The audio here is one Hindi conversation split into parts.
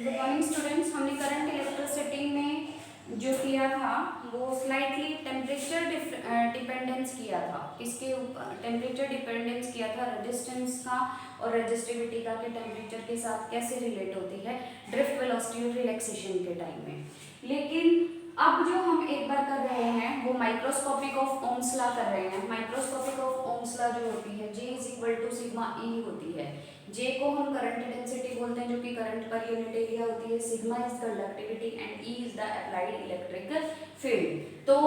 Good morning students. हमने करंट इलेक्ट्रिसिटी में जो किया था वो स्लाइटली टेम्परेचर डिपेंडेंस किया था। किसके ऊपर टेम्परेचर डिपेंडेंस किया था? रेजिस्टेंस का और रेजिस्टिविटी का, कि टेम्परेचर के साथ कैसे रिलेट होती है ड्रिफ्ट वेलोसिटी और रिलैक्सेशन के टाइम में। लेकिन अब जो हम एक बार कर रहे हैं वो माइक्रोस्कोपिक ऑफ ओम्स लॉ कर रहे हैं। माइक्रोस्कोपिक ऑफ ओम्स लॉ जो होती है J is equal to sigma E होती है। J को हम करंट डेंसिटी बोलते हैं जो कि करंट पर यूनिट एरिया होती है। Sigma is conductivity and E is the applied electric field. तो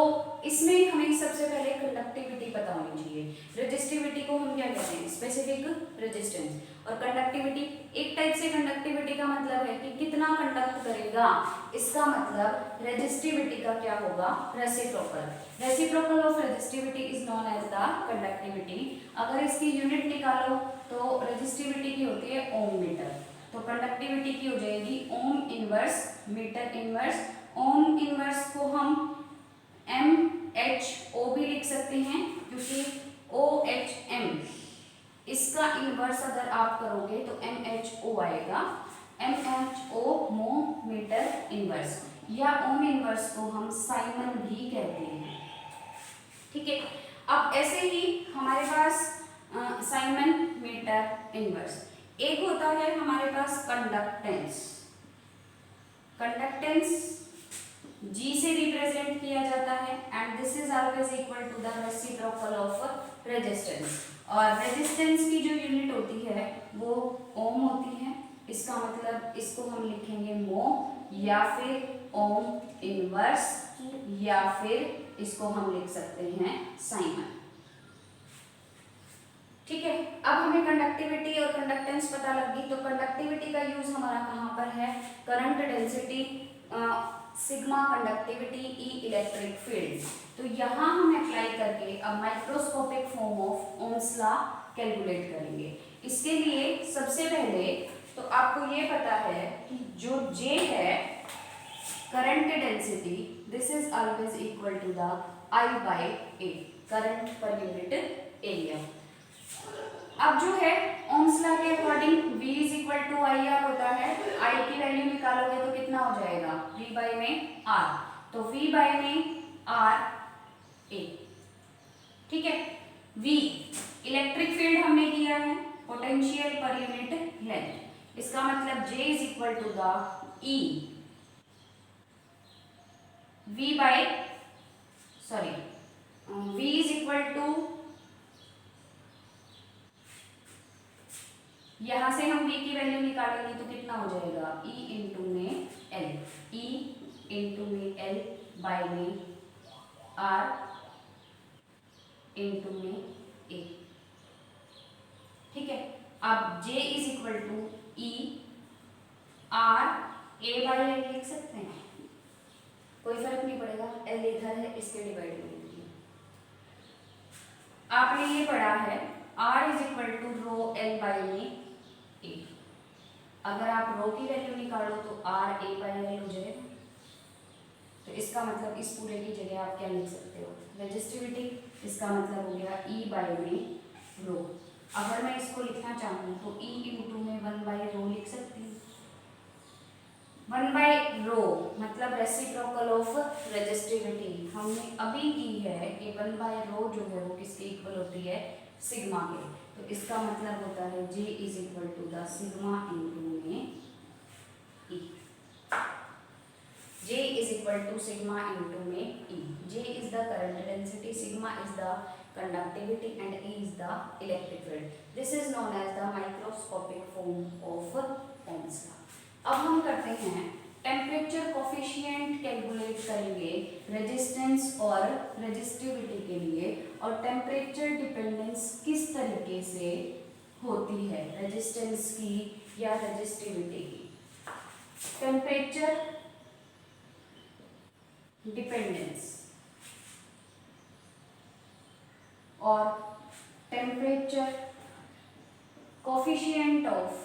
इसमें हमें सबसे पहले कंडक्टिविटी पता होनी चाहिए। रेजिस्टिविटी को हम क्या कहते हैं? Specific resistance. और कंडक्टिविटी, एक टाइप से कंडक्टिविटी का मतलब है कि कितना कंडक्ट करेगा, इसका मतलब रेजिस्टिविटी का क्या होगा? Reciprocal. Reciprocal of resistivity is known as the conductivity. अगर इसकी यूनिट निकालो तो रेजिस्टिविटी की होती है ओम मीटर, तो कंडक्टिविटी की हो जाएगी ohm inverse metre inverse. Ohm inverse को हम MHO भी लिख सकते हैं, क्योंकि OHM इसका इनवर्स अगर आप करोगे तो MHO आएगा। MHO मो मीटर इनवर्स, या ओम इनवर्स को हम साइमन भी कहते हैं। ठीक है। अब ऐसे ही हमारे पास साइमन मीटर इनवर्स। एक होता है हमारे पास कंडक्टेंस। कंडक्टेंस G से रिप्रेजेंट किया जाता है and this is always equal to the reciprocal of resistance. और रेजिस्टेंस की जो यूनिट होती है वो ओम होती है। इसका मतलब इसको हम लिखेंगे मो, या फिर ओम इनवर्स, या फिर इसको हम लिख सकते हैं साइमन। ठीक है। अब हमें कंडक्टिविटी और कंडक्टेंस पता लग गई, तो कंडक्टिविटी का यूज हमारा कहाँ पर है? करंट डेंसिटी सिग्मा कंडक्टिविटी ई इलेक्ट्रिक फील्ड। तो यहाँ हम अप्लाई करके अब microscopic form of Ohm's law calculate करेंगे। इसके लिए सबसे पहले तो आपको ये पता है कि जो J है current density, this is always equal to the I by A, current per unit area. अब जो है ओम्स लॉ के according V is equal to IR होता है। I की वैल्यू निकालोगे तो कितना हो जाएगा? V बाई में R, तो V बाई में R A। ठीक है। V इलेक्ट्रिक फील्ड हमने किया है, पोटेंशियल पर यूनिट लेंथ। इसका मतलब J is equal to the E V by V is equal to, यहां से हम V की वैल्यू निकालेंगे तो कितना हो जाएगा? E इंटू में L, E इंटू में L बाई में R इंटू में A। ठीक है। अब J is equal to E R A by L लिख सकते हैं, कोई फर्क नहीं पड़ेगा, L इधर है इसके डिवाइड में लीजिए। आपने ये पढ़ा है R is equal to rho L by में A। अगर आप रो की वैल्यू निकालो तो R A बाई L हो जाएगा। तो इसका मतलब इस पूरे की जगह आप क्या लिख सकते हो? रेजिस्टिविटी। इसका मतलब हो गया E बाई में रो। अगर मैं इसको लिखना चाहूँ तो E इंटू में 1 बाई रो लिख सकती हूँ। 1 बाई रो मतलब रेसिप्रोकल ऑफ रेजिस्टिविटी हमने अभी की है कि 1 बाई रो जो है वो किसके इक्वल होती है? सिग्मा के। तो इसका मतलब होता है J is equal to the sigma into में E। J is equal to sigma into में E. J is the current density, sigma is the conductivity and E is the electric field. This is known as the microscopic form of Ohm's law. अब हम करते हैं टेम्परेचर कोफिशिएंट कैलकुलेट करेंगे रेजिस्टेंस और रेजिस्टिविटी के लिए, और टेम्परेचर डिपेंडेंस किस तरीके से होती है रेजिस्टेंस की या रेजिस्टिविटी की। टेम्परेचर डिपेंडेंस और temperature coefficient of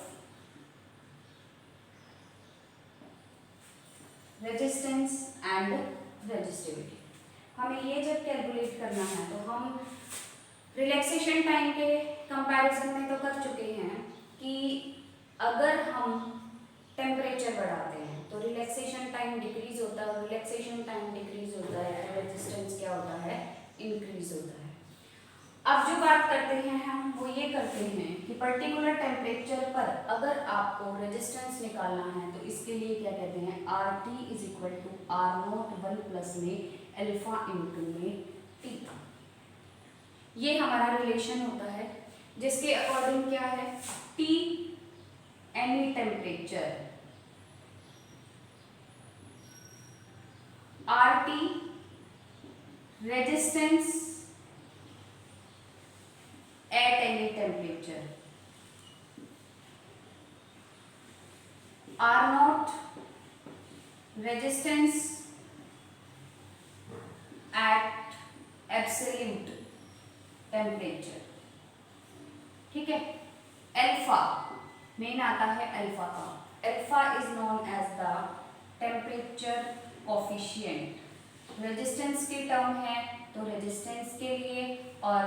resistance and resistivity. हमें ये जब कैलकुलेट करना है तो हम रिलैक्सेशन टाइम के कंपैरिजन में तो कर चुके हैं कि अगर हम टेम्परेचर बढ़ाते हैं तो रिलैक्सेशन टाइम डिक्रीज होता है, रिलैक्सेशन टाइम डिक्रीज होता है तो रेजिस्टेंस क्या होता है, इंक्रीज होता है। अब जो बात करते हैं हम वो ये करते हैं कि पर्टिकुलर टेम्परेचर पर अगर आपको रेजिस्टेंस निकालना है तो इसके लिए क्या कहते हैं, R T is equal to R naught 1 plus में अल्फा इंटू में टी। ये हमारा रिलेशन होता है जिसके अकॉर्डिंग क्या है, T any temperature, R T resistance at any temperature, R naught resistance at absolute temperature। ठीक है, अल्फा मेन आता है अल्फा का, alpha is known as the temperature coefficient. Resistance की टर्म है तो रेजिस्टेंस के लिए, और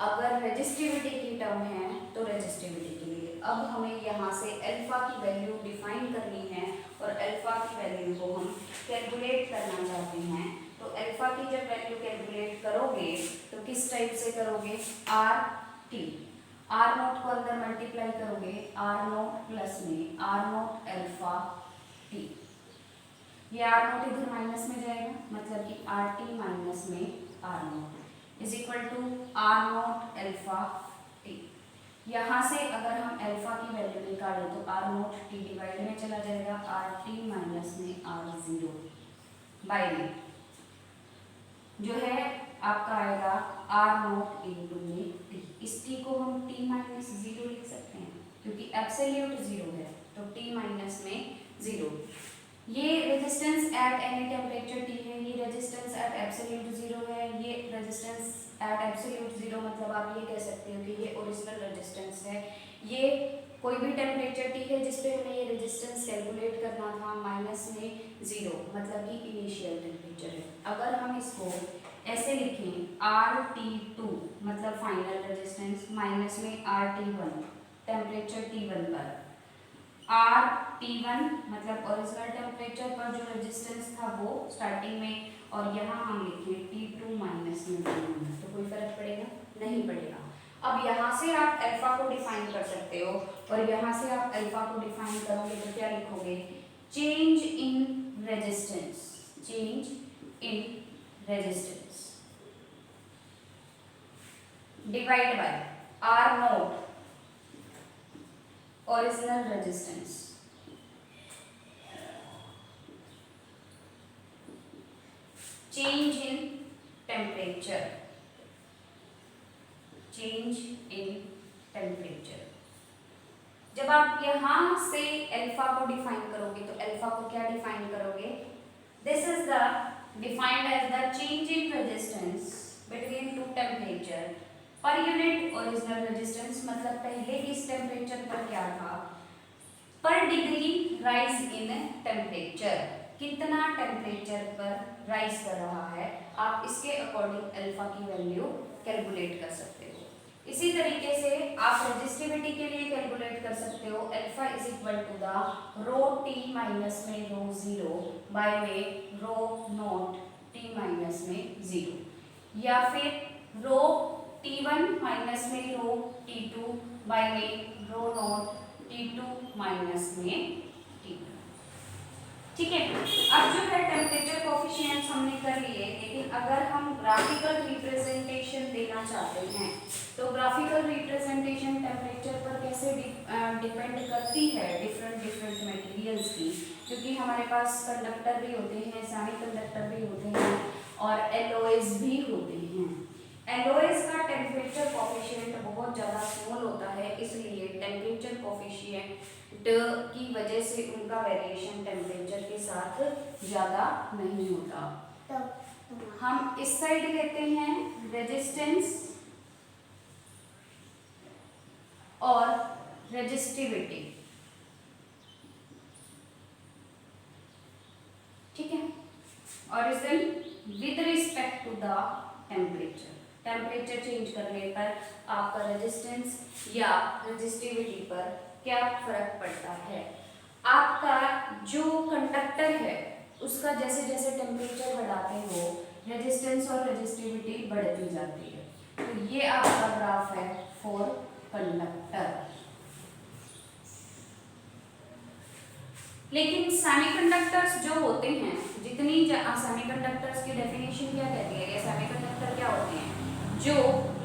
अगर रेजिस्टिविटी की टर्म है तो रेजिस्टिविटी के लिए। अब हमें यहाँ से अल्फा की वैल्यू डिफाइन करनी है और अल्फा की वैल्यू को हम कैलकुलेट करना चाहते हैं। तो अल्फा की जब वैल्यू कैलकुलेट करोगे तो किस टाइप से करोगे, आर टी, आर नोट को अंदर मल्टीप्लाई करोगे, आर नोट प्लस में आर नोट अल्फा टी, ये आर नोट इधर माइनस में जाएगा मतलब कि आर टी माइनस में R naught is equal to R naught alpha T. यहाँ से अगर हम अल्फा की वैल्यू निकालें तो आर नोट टी डिवाइड में चला जाएगा, आर टी माइनस में आर जीरो बाई में जो है आपका आएगा आर नोट इंटू में टी। इस टी को हम टी माइनस जीरो लिख सकते हैं क्योंकि एब्सोल्यूट जीरो है तो टी माइनस में जीरो। ये resistance at any temperature T है, ये रेजिस्टेंस एट एब्सोल्यूट जीरो है, ये रेजिस्टेंस एट एब्सोल्यूट जीरो मतलब आप ये कह सकते हो कि ये ओरिजिनल रेजिस्टेंस है। ये कोई भी टेम्परेचर टी है जिस पे हमें ये रेजिस्टेंस कैलकुलेट करना था, माइनस में जीरो मतलब कि इनिशियल टेम्परेचर है। अगर हम इसको ऐसे लिखें आर टी टू मतलब फाइनल रेजिस्टेंस माइनस में R T one temperature T one पर, आर टी वन मतलब ओरिजिनल टेम्परेचर पर जो रेजिस्टेंस था वो स्टार्टिंग में, और यहाँ हम लिखें टी टू माइनस में तो कोई फर्क पड़ेगा नहीं पड़ेगा। अब यहाँ से आप अल्फा को डिफाइन कर सकते हो और यहाँ से आप अल्फा को डिफाइन करोगे तो क्या लिखोगे, change in resistance, change in resistance divide by R naught original resistance, change in temperature, change in temperature. जब आप यहां से अल्फा को डिफाइन करोगे तो अल्फा को क्या डिफाइन करोगे, this is the defined as the change in resistance between two temperature per unit original resistance मतलब पहले इस टेम्परेचर पर क्या था, per degree rise in temperature, कितना टेम्परेचर पर राइज कर रहा है, आप इसके अकॉर्डिंग अल्फा की वैल्यू कैलकुलेट कर सकते हो। इसी तरीके से आप रेजिस्टिविटी के लिए कैलकुलेट कर सकते हो, alpha is equal to the rho T minus में रो जीरो बाय में रो नॉट टी माइनस में जीरो, या फिर रो T1 माइनस में रो T2 बाय में रो नॉट T2 माइनस में T2। ठीक है, अब जो है टेम्परेचर कोफिशिएंट्स हमने कर लिए, लेकिन अगर हम ग्राफिकल रिप्रेजेंटेशन देना चाहते हैं तो ग्राफिकल रिप्रेजेंटेशन टेम्परेचर पर कैसे डिपेंड करती है डिफरेंट मटेरियल्स की, क्योंकि हमारे पास कंडक्टर भी होते हैं, सेमी कंडक्टर भी होते हैं और एलॉयज भी होते हैं। एलॉयज का टेम्परेचर कोफिशिएंट बहुत ज़्यादा स्मॉल होता है, इसलिए टेम्परेचर कोफिशिएंट की वजह से उनका वेरिएशन टेम्परेचर के साथ ज़्यादा नहीं होता। हम इस साइड लेते हैं रेजिस्टेंस और रेजिस्टिविटी, ठीक है, origin with respect to the temperature. Temperature change करने पर आपका रेजिस्टेंस या रेजिस्टिविटी पर क्या फर्क पड़ता है। आपका जो कंडक्टर है उसका जैसे जैसे टेम्परेचर बढ़ाते हो रेजिस्टेंस और रेजिस्टिविटी बढ़ती जाती है। तो ये आपका ग्राफ है फॉर कंडक्टर। लेकिन सेमीकंडक्टर्स जो होते हैं, जितनी सेमीकंडक्टर्स की डेफिनेशन क्या कहती है, ये सेमीकंडक्टर क्या होते हैं, जो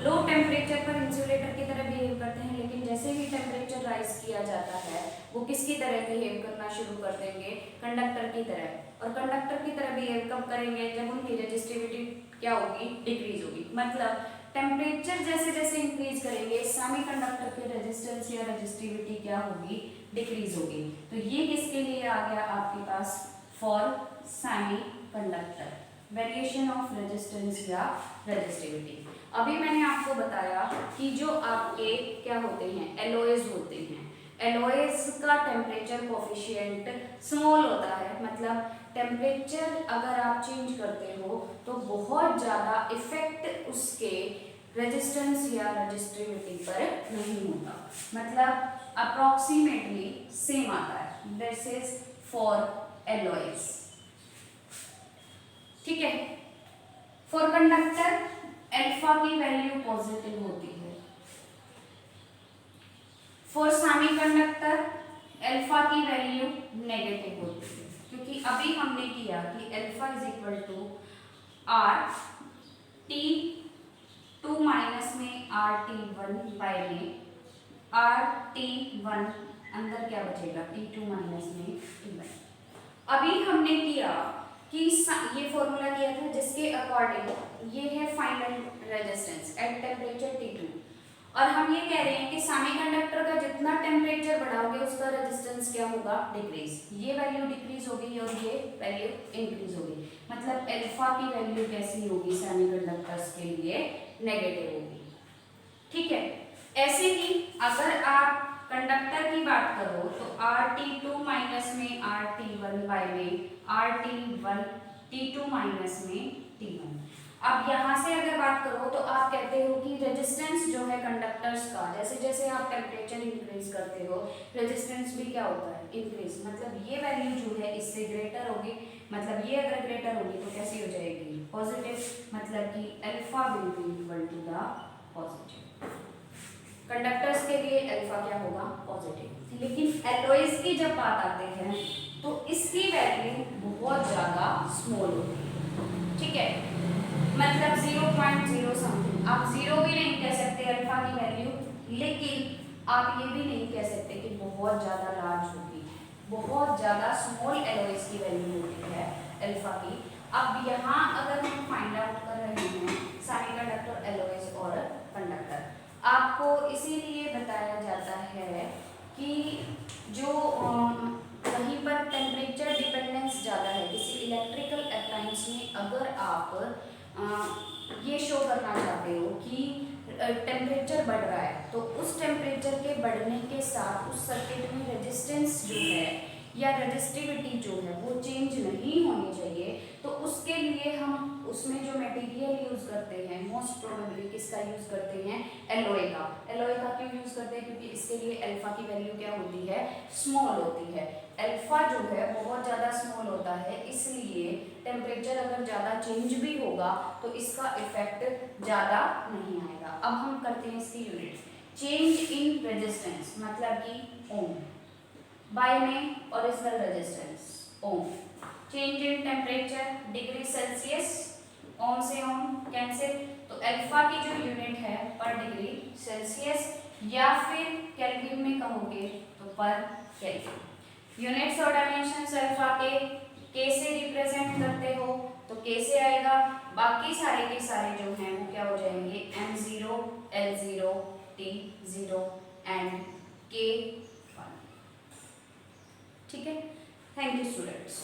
लो टेम्परेचर पर इंसुलेटर की तरह बिहेव करते हैं, लेकिन जैसे ही टेम्परेचर राइज किया जाता है वो किसकी तरह बिहेव करना शुरू कर देंगे, कंडक्टर की तरह। और कंडक्टर की तरह बिहेव कब करेंगे, जब उनकी रेजिस्टिविटी क्या होगी, डिक्रीज होगी। मतलब टेम्परेचर जैसे जैसे इंक्रीज करेंगे सेमीकंडक्टर की रेजिस्टेंस या रेजिस्टिविटी क्या होगी, डिक्रीज होगी। तो ये किसके लिए आ गया आपके पास, for semiconductor, variation of resistance या रेजिस्टिविटी। अभी मैंने आपको बताया कि जो आपके क्या होते हैं, एलओएस होते हैं, एलओएस का टेम्परेचर कोफिशिएंट स्मॉल होता है। मतलब टेम्परेचर अगर आप चेंज करते हो तो बहुत ज़्यादा इफेक्ट उसके रेजिस्टेंस या रेजिस्टिविटी पर नहीं होता, मतलब अप्रोक्सीमेटली सेम आता है। दिस इज फॉर एलओएस, ठीक है। फॉर कंडक्टर अल्फा की वैल्यू पॉजिटिव होती है, फॉर सेमीकंडक्टर अल्फा की वैल्यू नेगेटिव होती है, क्योंकि अभी हमने किया कि alpha is equal to R T two minus में आर टी वन बाय में आर टी वन, अंदर क्या बचेगा, टी टू माइनस में टी वन। अभी हमने किया कि ये फॉर्मूला किया था जिसके अकॉर्डिंग ये है final resistance at temperature T2, और हम ये कह रहे हैं कि सेमीकंडक्टर का जितना टेम्परेचर बढ़ाओगे उसका रेजिस्टेंस क्या होगा, डिक्रीज। ये वैल्यू डिक्रीज होगी और ये वैल्यू इंक्रीज होगी। मतलब अल्फा की वैल्यू कैसी होगी सेमीकंडक्टर्स के लिए, नेगेटिव होगी, ठीक है। ऐसे ही अगर आप कंडक्टर की बात करो तो Rt2 माइनस में Rt1 बाय में Rt1 T2 माइनस में T1। अब यहाँ से अगर बात करो तो आप कहते हो कि रेजिस्टेंस जो है कंडक्टर्स का, जैसे जैसे आप टेम्परेचर इंक्रीज करते हो रेजिस्टेंस भी क्या होता है, इंक्रीज। मतलब ये वैल्यू जो है इससे ग्रेटर होगी, मतलब ये अगर ग्रेटर होगी तो कैसी हो जाएगी, पॉजिटिव। मतलब कि alpha will be equal to the positive. Conductors के लिए अल्फा क्या होगा, पॉजिटिव। लेकिन एलओएस की जब बात आते हैं तो इसकी वैल्यू बहुत ज्यादा स्मॉल होती है, ठीक है। मतलब 0.0 समथिंग, आप 0 भी नहीं कह सकते अल्फा की वैल्यू, लेकिन आप ये भी नहीं कह सकते कि बहुत ज्यादा लार्ज होगी। बहुत ज्यादा स्मॉल एलओएस की वैल्यू होती है अल्फा की। अब यहाँ अगर हम फाइंड आउट कर रहे हैं सेमीकंडक्टर, एलओएस और कंडक्टर, आपको इसीलिए बताया जाता है कि जो कहीं पर टेम्परेचर डिपेंडेंस ज़्यादा है किसी इलेक्ट्रिकल अप्लायंस में, अगर आप ये शो करना चाहते हो कि टेम्परेचर बढ़ रहा है तो उस टेम्परेचर के बढ़ने के साथ उस सर्किट में रेजिस्टेंस जो है या रेजिस्टिविटी जो है वो चेंज नहीं होनी चाहिए। तो उसके लिए हम उसमें जो मटेरियल यूज करते हैं मोस्ट प्रोबेबली किसका यूज करते हैं, एलओए का। एलओए का क्यों यूज करते हैं, क्योंकि इसके लिए अल्फा की वैल्यू क्या होती है, स्मॉल होती है। अल्फा जो है बहुत ज़्यादा स्मॉल होता है, इसलिए टेम्परेचर अगर ज़्यादा चेंज भी होगा तो इसका इफेक्ट ज़्यादा नहीं आएगा। अब हम करते हैं इसकी यूनिट, चेंज इन रेजिस्टेंस मतलब कि ओम, बाय में original resistance ohm, change in temperature degree Celsius, ohm से ओम कैंसिल, तो अल्फा की जो यूनिट है पर डिग्री सेल्सियस, या फिर केल्विन में कहोगे तो पर केल्विन। यूनिट्स और डायमेंशंस अल्फा के से रिप्रेजेंट करते हो तो के से आएगा, बाकी सारे के सारे जो हैं वो क्या हो जाएंगे, m0 l0 t0 and k1, ठीक है। Thank you students.